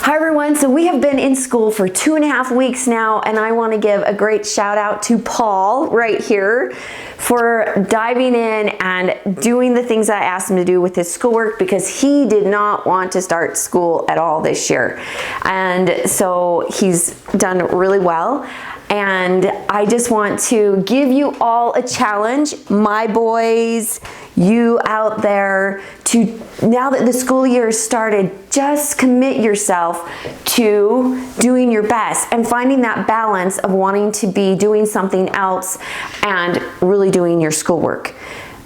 Hi everyone, so we have been in school for 2.5 weeks now, and I want to give a great shout out to Paul right here for diving in and doing the things I asked him to do with his schoolwork, because he did not want to start school at all this year. And so he's done really well. And I just want to give you all a challenge, my boys, you out there, to, now that the school year has started, just commit yourself to doing your best and finding that balance of wanting to be doing something else and really doing your schoolwork.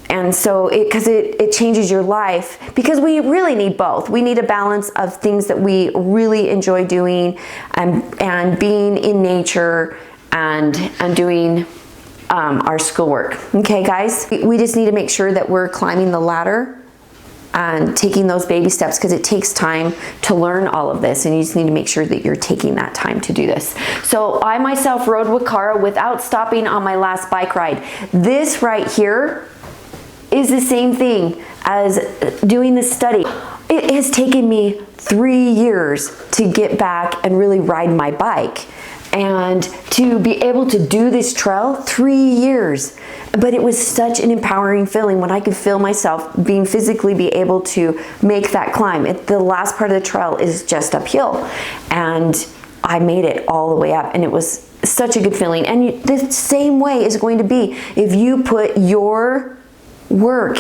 And so because it changes your life, because we really need both. We need a balance of things that we really enjoy doing and being in nature and doing our schoolwork. Okay, guys? We just need to make sure that we're climbing the ladder and taking those baby steps, because it takes time to learn all of this, and you just need to make sure that you're taking that time to do this. So I myself rode with Cara without stopping on my last bike ride. This right here is the same thing as doing this study. It has taken me 3 years to get back and really ride my bike. And to be able to do this trail, 3 years. But it was such an empowering feeling when I could feel myself being physically be able to make that climb. The last part of the trail is just uphill. And I made it all the way up, and it was such a good feeling. And the same way is going to be if you put your work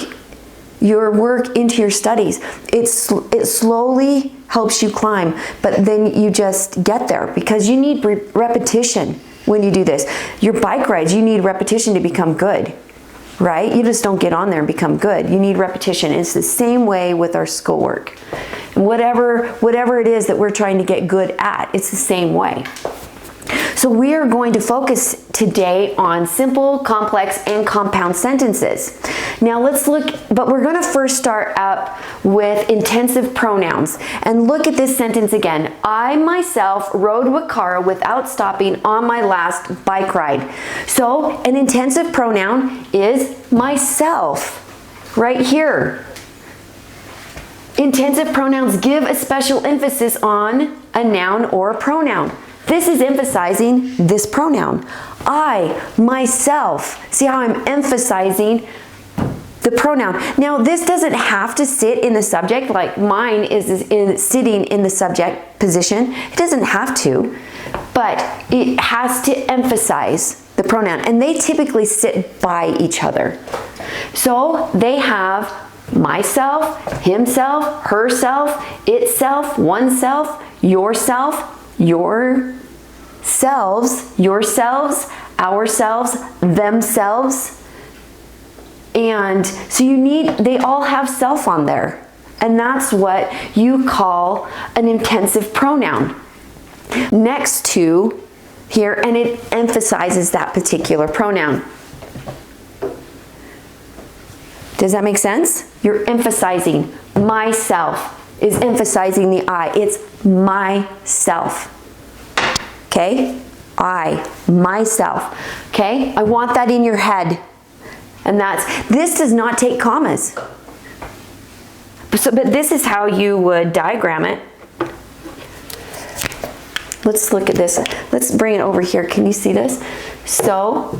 into your studies. It slowly helps you climb, but then you just get there, because you need repetition when you do this. Your bike rides, you need repetition to become good, right? You just don't get on there and become good. You need repetition. It's the same way with our schoolwork. And whatever it is that we're trying to get good at, it's the same way. So we are going to focus today on simple, complex, and compound sentences. Now let's look, but we're going to first start up with intensive pronouns. And look at this sentence again. I myself rode with Cara without stopping on my last bike ride. So an intensive pronoun is myself, right here. Intensive pronouns give a special emphasis on a noun or a pronoun. This is emphasizing this pronoun. I, myself. See how I'm emphasizing the pronoun. Now, this doesn't have to sit in the subject, like mine is sitting in the subject position. It doesn't have to, but it has to emphasize the pronoun. And they typically sit by each other. So they have myself, himself, herself, itself, oneself, yourself, yourselves, ourselves, themselves. And so they all have self on there. And that's what you call an intensive pronoun. Next to here, and it emphasizes that particular pronoun. Does that make sense? You're emphasizing. Myself is emphasizing the I. It's myself. Okay? I, myself. Okay? I want that in your head. And this does not take commas. But this is how you would diagram it. Let's look at this. Let's bring it over here. Can you see this? So,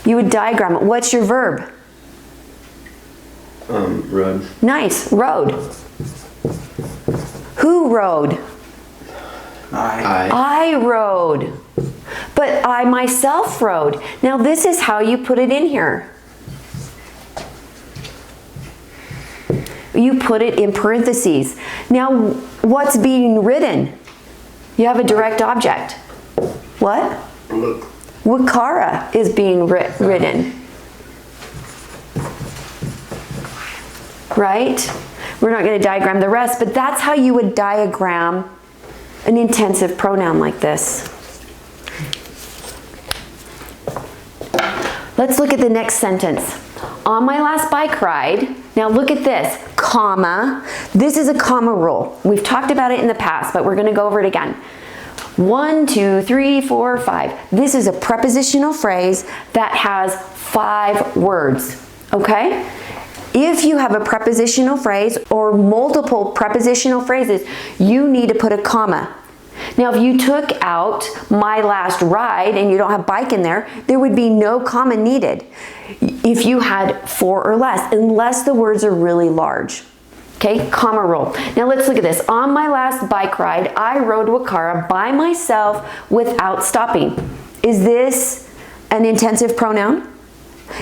you would diagram it. What's your verb? Rode. Nice. Rode. Who rode? I rode. But I myself rode. Now this is how you put it in here. You put it in parentheses. Now what's being ridden? You have a direct object. What? What Cara is being ridden. Right? We're not going to diagram the rest, but that's how you would diagram an intensive pronoun like this. Let's look at the next sentence. On my last bike ride, now look at this, comma. This is a comma rule. We've talked about it in the past, but we're going to go over it again. 1, 2, 3, 4, 5. This is a prepositional phrase that has 5 words, okay? If you have a prepositional phrase or multiple prepositional phrases, you need to put a comma. Now, if you took out my last ride and you don't have bike in there, there would be no comma needed if you had 4 or less, unless the words are really large. Okay, comma rule. Now let's look at this. On my last bike ride, I rode Wakara by myself without stopping. Is this an intensive pronoun?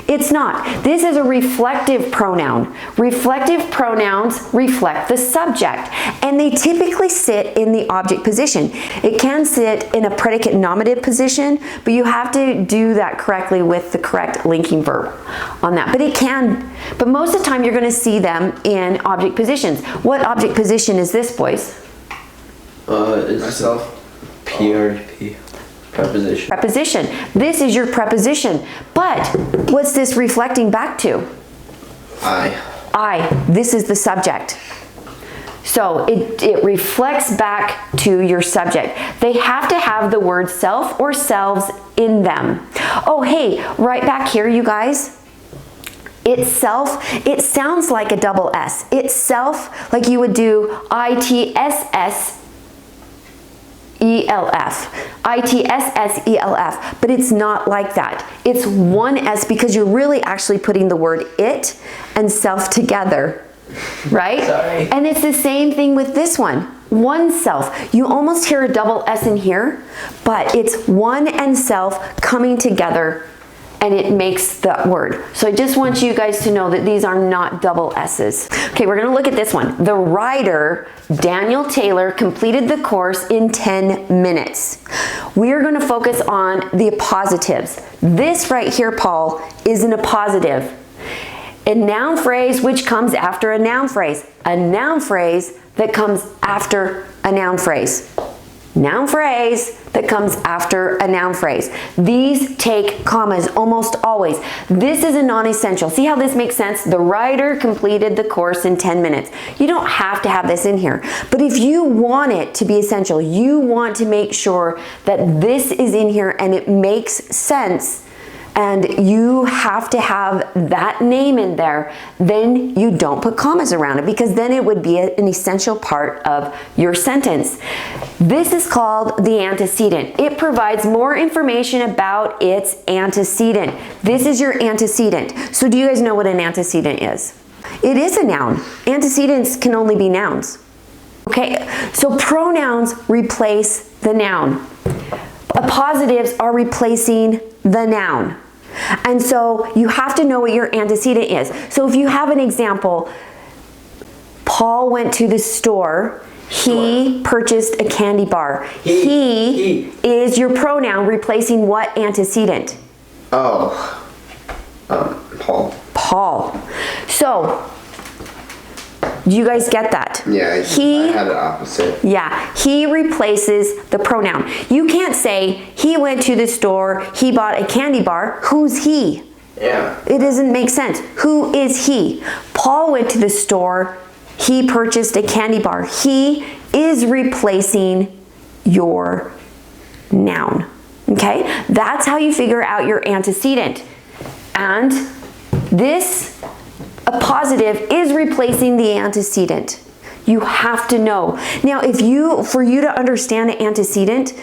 It's not. This is a reflective pronoun. Reflective pronouns reflect the subject, and they typically sit in the object position. It can sit in a predicate nominative position, but you have to do that correctly with the correct linking verb on that. But it can, but most of the time you're going to see them in object positions. What object position is this, boys? It's myself. PRP. Preposition. Preposition. This is your preposition. But what's this reflecting back to? I. This is the subject. So it reflects back to your subject. They have to have the word self or selves in them. Oh, hey, right back here, you guys. Itself, it sounds like a double S. Itself, like you would do ITSS. ELF, ITSSELF, but it's not like that. It's one S because you're really actually putting the word it and self together, right? Sorry. And it's the same thing with this one, one self. You almost hear a double S in here, but it's one and self coming together and it makes the word. So I just want you guys to know that these are not double S's. Okay, we're gonna look at this one. The rider, Daniel Taylor, completed the course in 10 minutes. We're gonna focus on the appositives. This right here, Paul, is an appositive. A noun phrase which comes after a noun phrase. A noun phrase that comes after a noun phrase. Noun phrase that comes after a noun phrase. These take commas almost always. This is a non-essential. See how this makes sense? The rider completed the course in 10 minutes. You don't have to have this in here. But if you want it to be essential, you want to make sure that this is in here and it makes sense, and you have to have that name in there, then you don't put commas around it, because then it would be an essential part of your sentence. This is called the antecedent. It provides more information about its antecedent. This is your antecedent. So do you guys know what an antecedent is? It is a noun. Antecedents can only be nouns. Okay, so pronouns replace the noun. Appositives are replacing the noun. And so you have to know what your antecedent is. So if you have an example, Paul went to the store, he purchased a candy bar. He is your pronoun replacing what antecedent? Oh, Paul. Paul. So, do you guys get that? Yeah, I had it opposite. Yeah, he replaces the pronoun. You can't say, he went to the store, he bought a candy bar. Who's he? Yeah. It doesn't make sense. Who is he? Paul went to the store, he purchased a candy bar. He is replacing your noun. Okay? That's how you figure out your antecedent. And this appositive is replacing the antecedent. You have to know. Now, for you to understand the antecedent,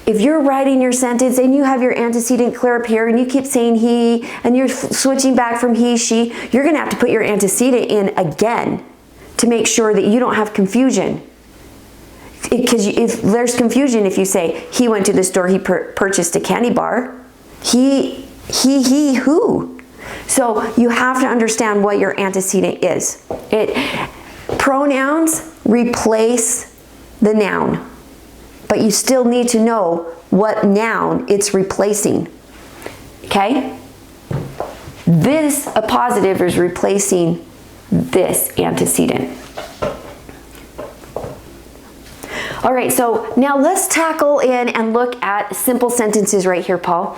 if you're writing your sentence and you have your antecedent clear up here and you keep saying he and you're switching back from he, she, you're going to have to put your antecedent in again to make sure that you don't have confusion. Because if there's confusion, if you say he went to the store, he purchased a candy bar, he, who? So you have to understand what your antecedent is. Pronouns replace the noun, but you still need to know what noun it's replacing. Okay? This appositive is replacing this antecedent. All right, so now let's tackle in and look at simple sentences right here, Paul.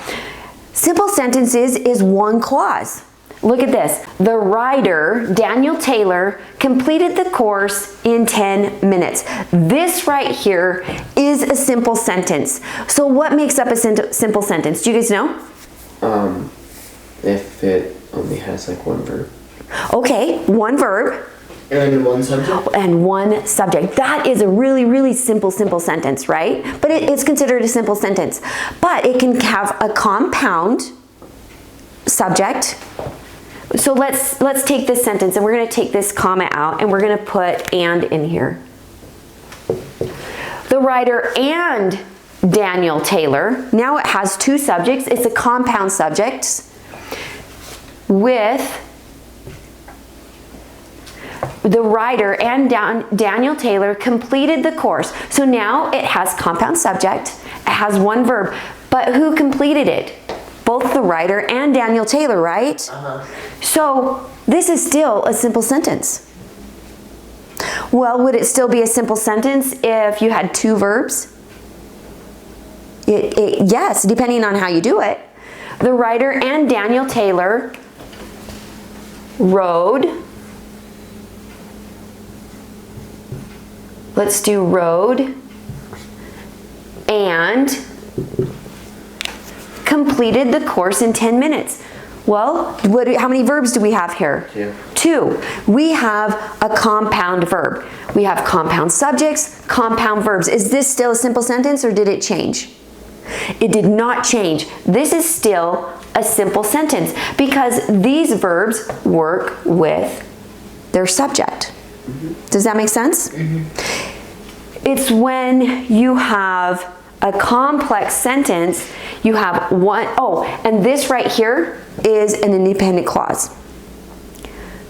Simple sentences is one clause. Look at this. The rider, Daniel Taylor, completed the course in 10 minutes. This right here is a simple sentence. So what makes up a simple sentence? Do you guys know? If it only has like one verb. Okay, one verb And one subject? and one subject. That is a really, really simple sentence, right? But it's considered a simple sentence. But it can have a compound subject. So let's take this sentence and we're going to take this comma out and we're going to put and in here. The writer and Daniel Taylor. Now it has two subjects. It's a compound subject with the writer and Daniel Taylor completed the course. So now it has compound subject. It has one verb. But who completed it? Both the writer and Daniel Taylor, right? So this is still a simple sentence. Well, would it still be a simple sentence if you had two verbs? Yes, depending on how you do it. The writer and Daniel Taylor rode. Let's do rode and completed the course in 10 minutes. Well, how many verbs do we have here? Two. We have a compound verb. We have compound subjects, compound verbs. Is this still a simple sentence or did it change? It did not change. This is still a simple sentence because these verbs work with their subject. Does that make sense? It's when you have a complex sentence, you have one, and this right here is an independent clause.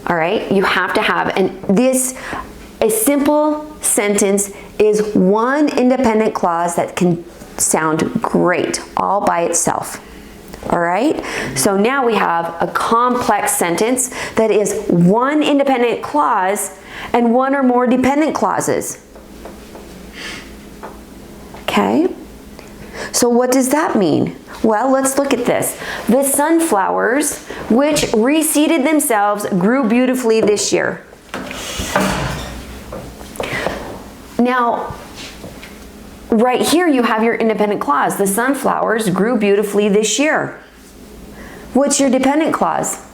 All right, you have to have, a simple sentence is one independent clause that can sound great all by itself. All right, so now we have a complex sentence that is one independent clause and one or more dependent clauses. Okay, so what does that mean? Well, let's look at this. The sunflowers, which reseeded themselves, grew beautifully this year. Now, right here you have your independent clause. The sunflowers grew beautifully this year. What's your dependent clause,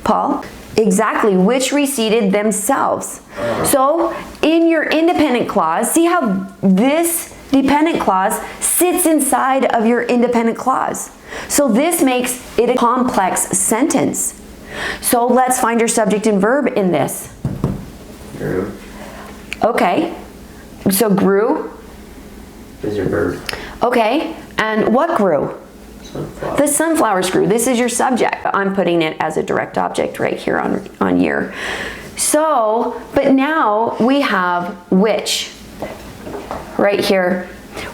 Paul? Exactly, which reseeded themselves. So, in your independent clause, see how this dependent clause sits inside of your independent clause. So this makes it a complex sentence. So let's find your subject and verb in this. Grew. Okay, so grew. Is your verb. Okay, and what grew? Sunflower. The sunflowers grew. This is your subject. I'm putting it as a direct object right here on year. So, but now we have which. Right here.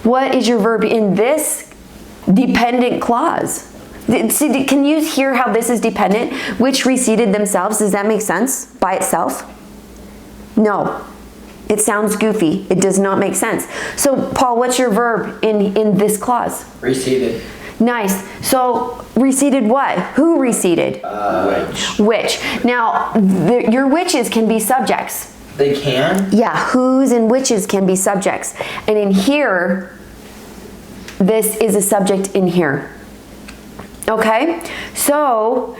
What is your verb in this dependent clause? See, can you hear how this is dependent? Which reseeded themselves. Does that make sense by itself? No. It sounds goofy. It does not make sense. So, Paul, what's your verb in this clause? Reseeded. Nice. So, reseeded what? Who reseeded? Which. Now, your whiches can be subjects. They can? Yeah, whose and whiches can be subjects. And in here, this is a subject in here. Okay? So,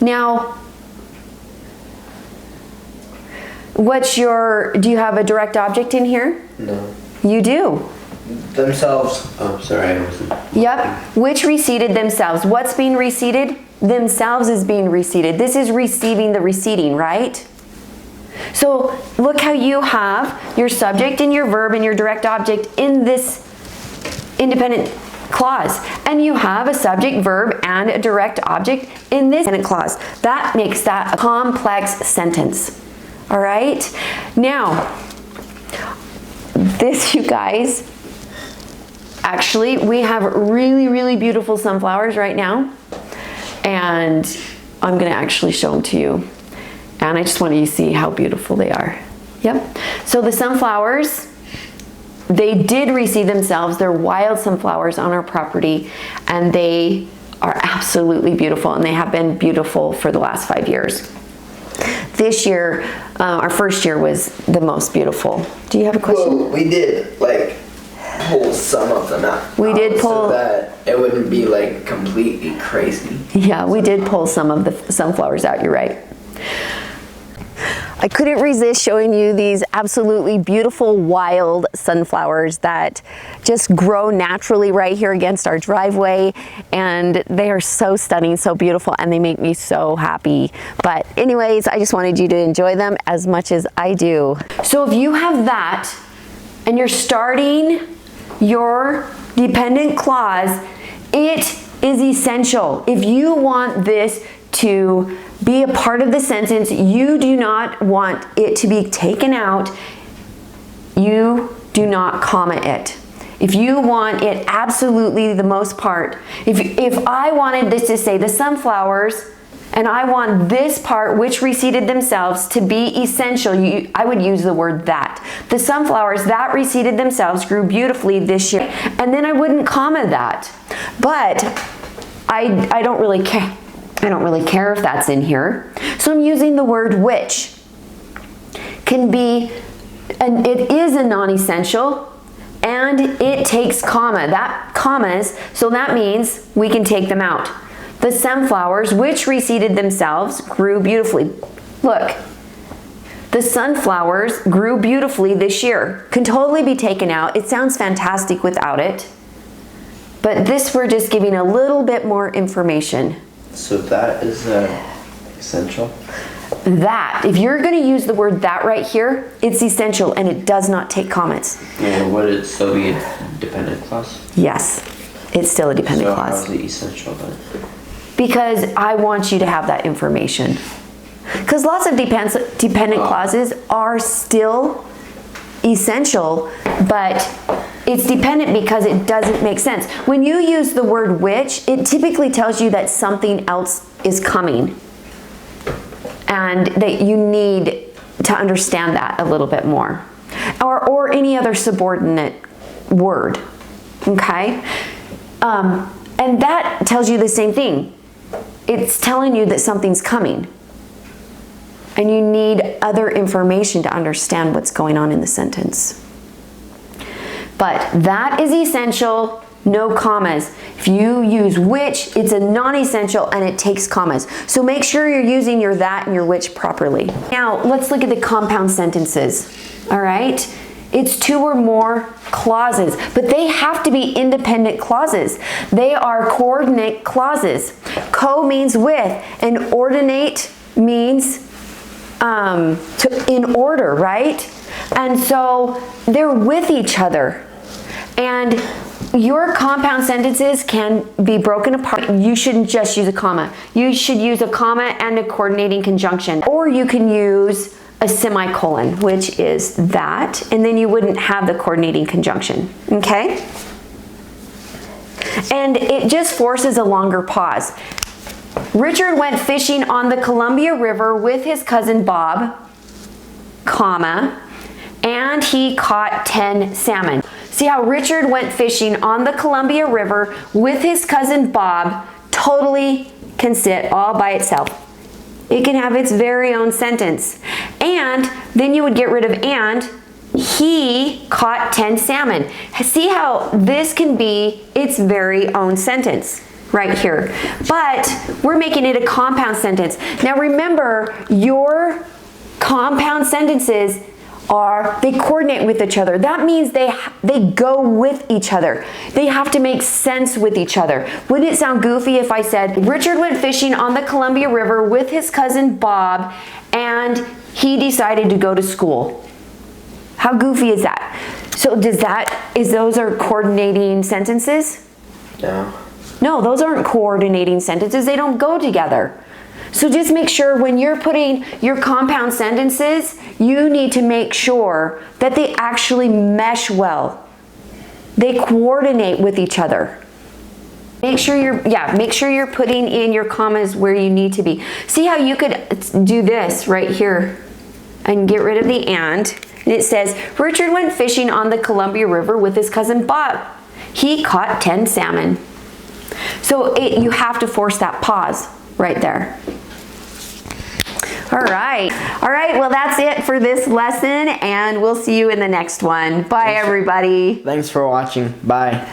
now, do you have a direct object in here? No. You do. Themselves. Oh, sorry, I wasn't. Yep. Which reseeded themselves. What's being reseeded? Themselves is being reseeded. This is receiving the reseeding, right? So look how you have your subject and your verb and your direct object in this independent clause. And you have a subject, verb, and a direct object in this independent clause. That makes that a complex sentence. All right? Now, this, you guys, actually, we have really, really beautiful sunflowers right now. And I'm going to actually show them to you. And I just want you to see how beautiful they are. Yep. So the sunflowers, they did reseed themselves. They're wild sunflowers on our property. And they are absolutely beautiful. And they have been beautiful for the last 5 years. This year, our first year was the most beautiful. Do you have a question? Well, we did, pull some of them out. We did So pull... that it wouldn't be, completely crazy. Yeah, we did pull some of the sunflowers out, you're right. I couldn't resist showing you these absolutely beautiful wild sunflowers that just grow naturally right here against our driveway, and they are so stunning, so beautiful, and they make me so happy. But anyways, I just wanted you to enjoy them as much as I do. So if you have that and you're starting your dependent clause, it is essential. If you want this to be a part of the sentence, you do not want it to be taken out, you do not comma it. If you want it absolutely the most part, if I wanted this to say the sunflowers, and I want this part which reseated themselves to be essential, I would use the word that. The sunflowers that reseated themselves grew beautifully this year, and then I wouldn't comma that. But I don't really care. I don't really care if that's in here. So I'm using the word which. Can be, and it is a non-essential, and it takes commas, so that means we can take them out. The sunflowers which reseated themselves grew beautifully. Look, the sunflowers grew beautifully this year. Can totally be taken out. It sounds fantastic without it. But this, we're just giving a little bit more information. So that is essential? That, if you're going to use the word that right here, it's essential and it does not take comments. And would it still be a dependent clause? Yes, it's still a dependent clause. So how's it essential then? Because I want you to have that information. Because lots of dependent clauses are still essential, but it's dependent because it doesn't make sense. When you use the word which, it typically tells you that something else is coming and that you need to understand that a little bit more. Or any other subordinate word, okay? And that tells you the same thing. It's telling you that something's coming. And you need other information to understand what's going on in the sentence. But that is essential, no commas. If you use which, it's a non-essential and it takes commas. So make sure you're using your that and your which properly. Now, let's look at the compound sentences, all right? It's two or more clauses, but they have to be independent clauses. They are coordinate clauses. Co means with, and ordinate means in order, right? And so they're with each other. And your compound sentences can be broken apart. You shouldn't just use a comma. You should use a comma and a coordinating conjunction. Or you can use a semicolon, which is that, and then you wouldn't have the coordinating conjunction, okay? And it just forces a longer pause. Richard went fishing on the Columbia River with his cousin Bob, comma, and he caught 10 salmon. See how Richard went fishing on the Columbia River with his cousin Bob totally can sit all by itself. It can have its very own sentence. And then you would get rid of and. He caught 10 salmon. See how this can be its very own sentence right here. But we're making it a compound sentence. Now remember, your compound sentences they coordinate with each other. That means they go with each other. They have to make sense with each other. Wouldn't it sound goofy if I said, Richard went fishing on the Columbia River with his cousin Bob and he decided to go to school? How goofy is that? So those are coordinating sentences? No. No, those aren't coordinating sentences. They don't go together. So just make sure when you're putting your compound sentences, you need to make sure that they actually mesh well. They coordinate with each other. Make sure you're putting in your commas where you need to be. See how you could do this right here and get rid of the and it says, Richard went fishing on the Columbia River with his cousin Bob. He caught 10 salmon. So you have to force that pause right there. All right, well that's it for this lesson and we'll see you in the next one. Bye everybody. Thanks for watching. Bye.